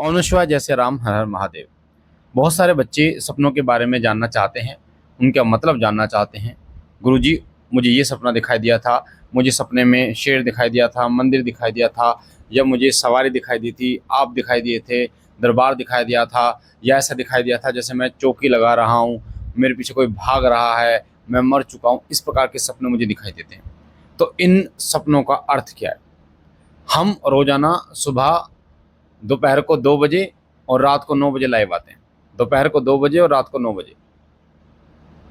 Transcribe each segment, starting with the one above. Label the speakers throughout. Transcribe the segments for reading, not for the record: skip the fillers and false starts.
Speaker 1: ओम नमः शिवाय। जैसे राम, हर हर महादेव। बहुत सारे बच्चे सपनों के बारे में जानना चाहते हैं, उनका मतलब जानना चाहते हैं। गुरुजी, मुझे ये सपना दिखाई दिया था, मुझे सपने में शेर दिखाई दिया था, मंदिर दिखाई दिया था, या मुझे सवारी दिखाई दी थी, आप दिखाई दिए थे, दरबार दिखाई दिया था, या ऐसा दिखाई दिया था जैसे मैं चौकी लगा रहा हूँ, मेरे पीछे कोई भाग रहा है, मैं मर चुका हूँ। इस प्रकार के सपने मुझे दिखाई देते हैं। तो इन सपनों का अर्थ क्या है? हम रोजाना सुबह दोपहर को 2 बजे और रात को 9 बजे लाइव आते हैं। दोपहर को 2 बजे और रात को 9 बजे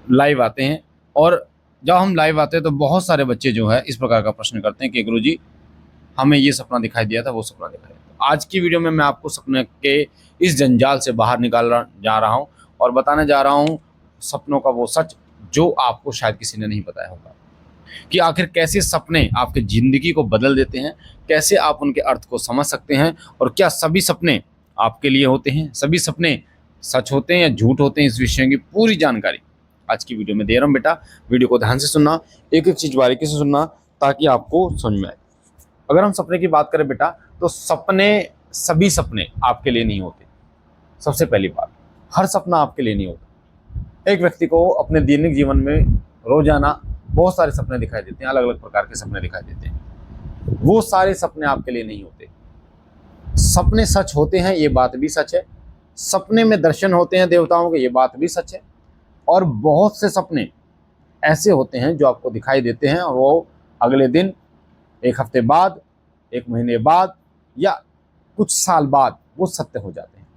Speaker 1: लाइव आते हैं। और जब हम लाइव आते हैं तो बहुत सारे बच्चे जो है इस प्रकार का प्रश्न करते हैं कि गुरुजी, हमें ये सपना दिखाई दिया था, वो सपना दिखाई दिया था। आज की वीडियो में मैं आपको सपने के इस जंजाल से बाहर जा रहा हूँ और बताने जा रहा हूँ सपनों का वो सच जो आपको शायद किसी ने नहीं बताया होगा, कि आखिर कैसे सपने आपकी जिंदगी को बदल देते हैं, कैसे आप उनके अर्थ को समझ सकते हैं, और क्या सभी सपने आपके लिए होते हैं, सभी सपने सच होते हैं या झूठ होते हैं। इस विषय की पूरी जानकारी आज की वीडियो में दे रहा हूं। बेटा, वीडियो को ध्यान से सुनना, एक एक चीज बारीकी से सुनना, ताकि आपको समझ में आए। अगर हम सपने की बात करें बेटा, तो सभी सपने आपके लिए नहीं होते। सबसे पहली बात, हर सपना आपके लिए नहीं होता। एक व्यक्ति को अपने दैनिक जीवन में रोजाना बहुत सारे सपने दिखाई देते हैं, अलग अलग प्रकार के सपने दिखाई देते हैं। वो सारे सपने आपके लिए नहीं होते। सपने सच होते हैं, ये बात भी सच है। सपने में दर्शन होते हैं देवताओं के, ये बात भी सच है। और बहुत से सपने ऐसे होते हैं जो आपको दिखाई देते हैं और वो अगले दिन, एक हफ्ते बाद, एक महीने बाद या कुछ साल बाद वो सत्य हो जाते हैं।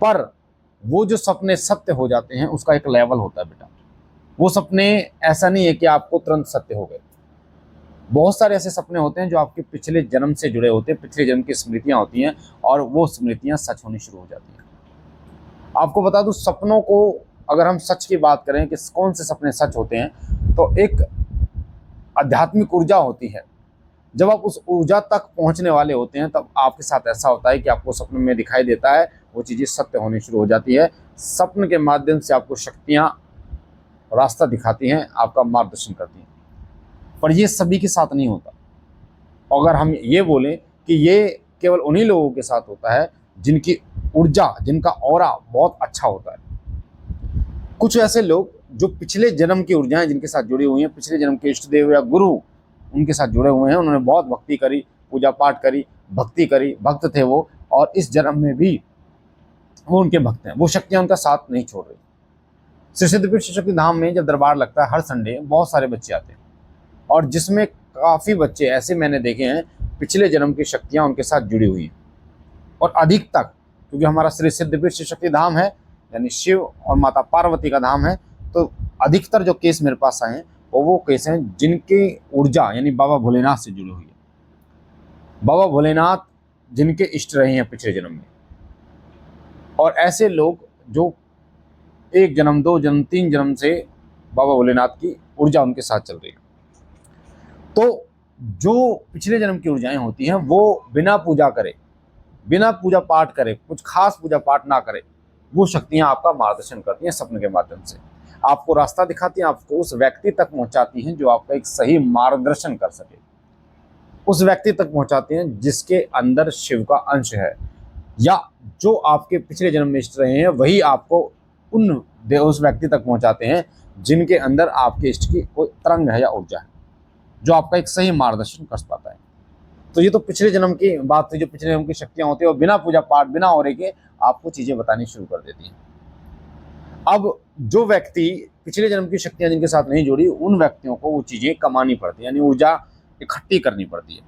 Speaker 1: पर वो जो सपने सत्य हो जाते हैं उसका एक लेवल होता है बेटा। वो सपने ऐसा नहीं है कि आपको तुरंत सत्य हो गए। बहुत सारे ऐसे सपने होते हैं जो आपके पिछले जन्म से जुड़े होते हैं, पिछले जन्म की स्मृतियां होती हैं, और वो स्मृतियां सच होनी शुरू हो जाती हैं। आपको बता दूं, सपनों को अगर हम सच की बात करें कि कौन से सपने सच होते हैं, तो एक आध्यात्मिक ऊर्जा होती है। जब आप उस ऊर्जा तक पहुंचने वाले होते हैं तब आपके साथ ऐसा होता है कि आपको सपने में दिखाई देता है, वो चीज़ें सत्य होनी शुरू हो जाती है। सपन के माध्यम से आपको शक्तियाँ रास्ता दिखाती हैं, आपका मार्गदर्शन करती हैं। पर ये सभी के साथ नहीं होता। अगर हम ये बोलें कि ये केवल उन्हीं लोगों के साथ होता है जिनकी ऊर्जा, जिनका ऑरा बहुत अच्छा होता है। कुछ ऐसे लोग जो पिछले जन्म की ऊर्जाएं जिनके साथ जुड़ी हुई हैं, पिछले जन्म के इष्ट देव या गुरु उनके साथ जुड़े हुए हैं, उन्होंने बहुत भक्ति करी, पूजा पाठ करी, भक्ति करी, भक्त थे वो, और इस जन्म में भी वो उनके भक्त हैं। वो शक्तियां उनका साथ नहीं छोड़ रही। श्री सिद्धपीठ शिव शक्ति धाम में जब दरबार लगता है हर संडे, बहुत सारे बच्चे आते हैं, और जिसमें काफ़ी बच्चे ऐसे मैंने देखे हैं पिछले जन्म की शक्तियाँ उनके साथ जुड़ी हुई हैं। और अधिकतर, क्योंकि हमारा श्री सिद्धपीठ शिव शक्ति धाम है, यानी शिव और माता पार्वती का धाम है, तो अधिकतर जो केस मेरे पास आए हैं वो केस हैं जिनकी ऊर्जा यानी बाबा भोलेनाथ से जुड़ी हुई है। बाबा भोलेनाथ जिनके इष्ट रहे हैं पिछले जन्म में, और ऐसे लोग जो 1 जन्म, 2 जन्म, 3 जन्म से बाबा भोलेनाथ की ऊर्जा उनके साथ चल रही है। तो जो पिछले जन्म की ऊर्जाएं होती हैं वो बिना पूजा करे, बिना पूजा पाठ करे, कुछ खास पूजा पाठ ना करे, वो शक्तियां आपका मार्गदर्शन करती हैं सपने के माध्यम से। आपको रास्ता दिखाती हैं, आपको उस व्यक्ति तक पहुंचाती हैं जो आपका एक सही मार्गदर्शन कर सके। उस व्यक्ति तक पहुंचाती हैं जिसके अंदर शिव का अंश है, या जो आपके पिछले जन्म में इष्ट रहे हैं वही आपको उस व्यक्ति तक पहुंचाते हैं जिनके अंदर आपके इष्ट की कोई तरंग है या ऊर्जा है, जो आपका एक सही मार्गदर्शन कर पाता है। तो ये तो पिछले जन्म की बात थी। जो पिछले जन्म की शक्तियां होती है वो बिना पूजा पाठ, बिना औरे के आपको चीजें बतानी शुरू कर देती हैं। अब जो व्यक्ति पिछले जन्म की शक्तियां जिनके साथ नहीं जुड़ी, उन व्यक्तियों को वो चीजें कमानी पड़ती है, यानी ऊर्जा इकट्ठी करनी पड़ती है।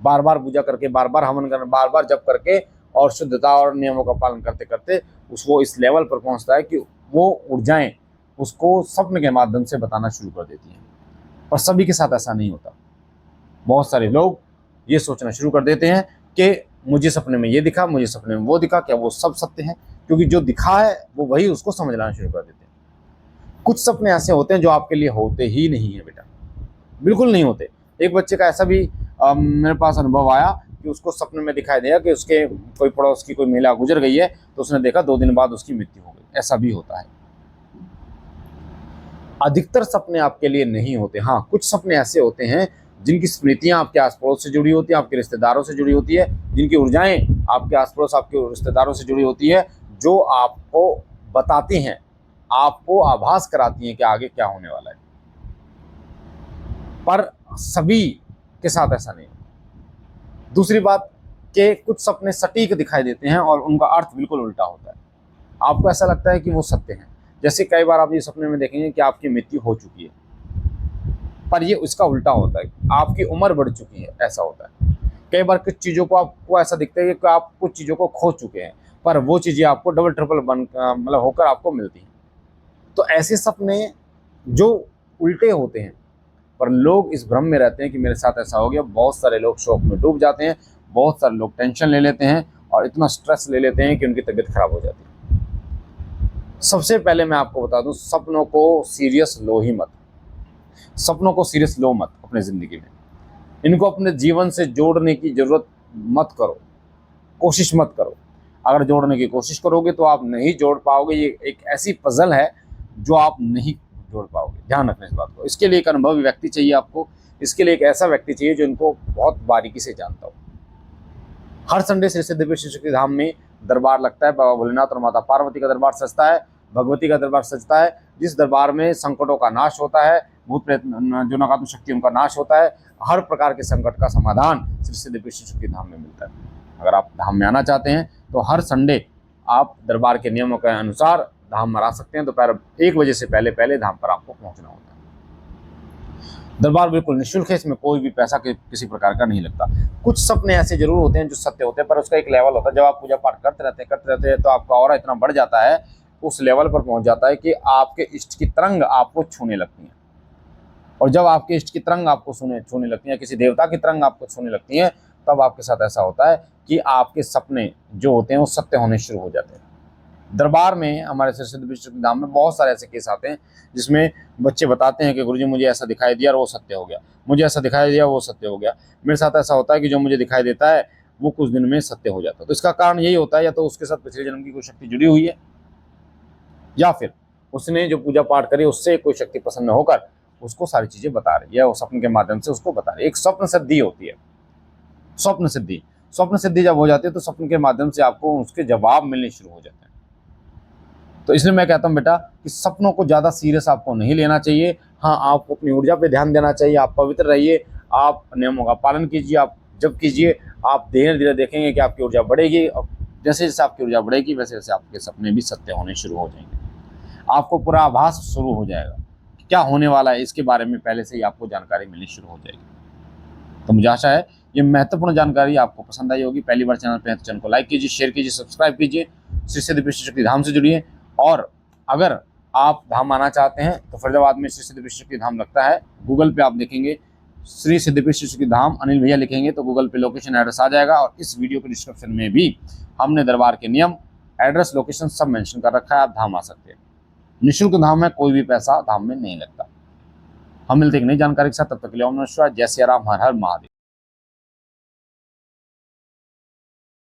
Speaker 1: बार बार पूजा करके, बार बार हवन करना, बार बार जप करके, और शुद्धता और नियमों का पालन करते करते वो इस लेवल पर पहुंचता है कि वो ऊर्जाएं उसको स्वप्न के माध्यम से बताना शुरू कर देती हैं। पर सभी के साथ ऐसा नहीं होता। बहुत सारे लोग ये सोचना शुरू कर देते हैं कि मुझे सपने में ये दिखा, मुझे सपने में वो दिखा, क्या वो सब सत्य है? क्योंकि जो दिखा है वो वही उसको समझ लाना शुरू कर देते हैं। कुछ सपने ऐसे होते हैं जो आपके लिए होते ही नहीं है बेटा, बिल्कुल नहीं होते। एक बच्चे का ऐसा भी मेरे पास अनुभव आया कि उसको सपने में दिखाई दिया कि उसके कोई पड़ोस की कोई महिला गुजर गई है, तो उसने देखा 2 दिन बाद उसकी मृत्यु हो गई। ऐसा भी होता है। अधिकतर सपने आपके लिए नहीं होते। हाँ, कुछ सपने ऐसे होते हैं जिनकी स्मृतियाँ आपके आस पड़ोस से जुड़ी होती हैं, आपके रिश्तेदारों से जुड़ी होती है, जिनकी ऊर्जाएँ आपके आस पड़ोस आपके रिश्तेदारों से जुड़ी होती है, जो आपको बताती हैं, आपको आभास कराती हैं कि आगे क्या होने वाला है। पर सभी के साथ ऐसा नहीं। दूसरी बात कि कुछ सपने सटीक दिखाई देते हैं और उनका अर्थ बिल्कुल उल्टा होता है। आपको ऐसा लगता है कि वो सत्य हैं। जैसे कई बार आप ये सपने में देखेंगे कि आपकी मृत्यु हो चुकी है, पर ये उसका उल्टा होता है, आपकी उम्र बढ़ चुकी है, ऐसा होता है। कई बार कुछ चीज़ों को आपको ऐसा दिखता है कि आप कुछ चीज़ों को खो चुके हैं, पर वो चीज़ें आपको डबल ट्रिपल मतलब होकर आपको मिलती हैं। तो ऐसे सपने जो उल्टे होते हैं, पर लोग इस भ्रम में रहते हैं कि मेरे साथ ऐसा हो गया। बहुत सारे लोग शोक में डूब जाते हैं, बहुत सारे लोग टेंशन ले लेते हैं और इतना स्ट्रेस ले लेते हैं कि उनकी तबीयत खराब हो जाती है। सबसे पहले मैं आपको बता दूं, सपनों को सीरियस लो ही मत। सपनों को सीरियस लो मत अपने ज़िंदगी में। इनको अपने जीवन से जोड़ने की ज़रूरत मत करो, कोशिश मत करो। अगर जोड़ने की कोशिश करोगे तो आप नहीं जोड़ पाओगे। ये एक ऐसी पज़ल है जो आप नहीं जोड़ पाओगे, ध्यान रखना इस बात को। इसके लिए एक अनुभवी व्यक्ति चाहिए आपको, इसके लिए एक ऐसा व्यक्ति चाहिए जो इनको बहुत बारीकी से जानता हो। हर संडे श्री सिद्धेश्वर शक्ति धाम में दरबार लगता है। बाबा भोलेनाथ और माता पार्वती का दरबार सजता है, भगवती का दरबार सजता है, जिस दरबार में संकटों का नाश होता है, भूत प्रेत जो नकारात्मक शक्ति उनका नाश होता है। हर प्रकार के संकट का समाधान श्री सिद्धेश्वर शक्ति धाम में मिलता है। अगर आप धाम में आना चाहते हैं तो हर संडे आप दरबार के नियमों के अनुसार धाम में आ सकते हैं। दोपहर 1 बजे से पहले पहले धाम पर आपको पहुंचना होता है। दरबार बिल्कुल निःशुल्क है, इसमें कोई भी पैसा किसी प्रकार का नहीं लगता। कुछ सपने ऐसे जरूर होते हैं जो सत्य होते हैं, पर उसका एक लेवल होता है। जब आप पूजा पाठ करते रहते हैं तो आपका ऑरा इतना बढ़ जाता है, उस लेवल पर पहुंच जाता है कि आपके इष्ट की तरंग आपको छूने लगती है। और जब आपके इष्ट की तरंग आपको छूने लगती है, किसी देवता की तरंग आपको छूने लगती है, तब आपके साथ ऐसा होता है कि आपके सपने जो होते हैं वो सत्य होने शुरू हो जाते हैं। दरबार में हमारे श्री सिद्धेश्वर धाम में बहुत सारे ऐसे केस आते हैं जिसमें बच्चे बताते हैं कि गुरुजी मुझे ऐसा दिखाई दिया और वो सत्य हो गया, मुझे ऐसा दिखाई दिया वो सत्य हो गया। मेरे साथ ऐसा होता है कि जो मुझे दिखाई देता है वो कुछ दिन में सत्य हो जाता है। तो इसका कारण यही होता है, या तो उसके साथ पिछले जन्म की कोई शक्ति जुड़ी हुई है, या फिर उसने जो पूजा पाठ करी उससे कोई शक्ति प्रसन्न होकर उसको सारी चीजें बता रही है, वो स्वप्न के माध्यम से उसको बता रही है। एक स्वप्न सिद्धि होती है। स्वप्न सिद्धि जब हो जाती है तो स्वप्न के माध्यम से आपको उसके जवाब मिलने शुरू हो जाते हैं। तो इसलिए मैं कहता हूँ बेटा कि सपनों को ज़्यादा सीरियस आपको नहीं लेना चाहिए। हाँ, आपको अपनी ऊर्जा पे ध्यान देना चाहिए। आप पवित्र रहिए, आप नियमों का पालन कीजिए। आप जब कीजिए आप धीरे धीरे देखेंगे कि आपकी ऊर्जा बढ़ेगी, और जैसे जैसे आपकी ऊर्जा बढ़ेगी वैसे वैसे आपके सपने भी सत्य होने शुरू हो जाएंगे। आपको पूरा आभास शुरू हो जाएगा कि क्या होने वाला है, इसके बारे में पहले से ही आपको जानकारी मिलनी शुरू हो जाएगी। तो मुझे आशा है ये महत्वपूर्ण जानकारी आपको पसंद आई होगी। पहली बार चैनल पे हैं तो चैनल को लाइक कीजिए, शेयर कीजिए, सब्सक्राइब कीजिए। श्री सिद्धेश्वर शक्ति धाम से जुड़िए। और अगर आप धाम आना चाहते हैं तो फरीदाबाद में श्री सिद्धेश्वर शक्ति धाम लगता है। गूगल पे आप देखेंगे श्री सिद्धेश्वर शक्ति धाम, अनिल भैया लिखेंगे तो गूगल पे लोकेशन एड्रेस आ जाएगा। और इस वीडियो के डिस्क्रिप्शन में भी हमने दरबार के नियम, एड्रेस, लोकेशन सब मेंशन कर रखा है। आप धाम आ सकते हैं। निःशुल्क धाम है, कोई भी पैसा धाम में नहीं लगता। हम मिलते हैं एक नई जानकारी के साथ, तब तक के लिए ओम नमः शिवाय, जय सिया राम, हर हर महादेव।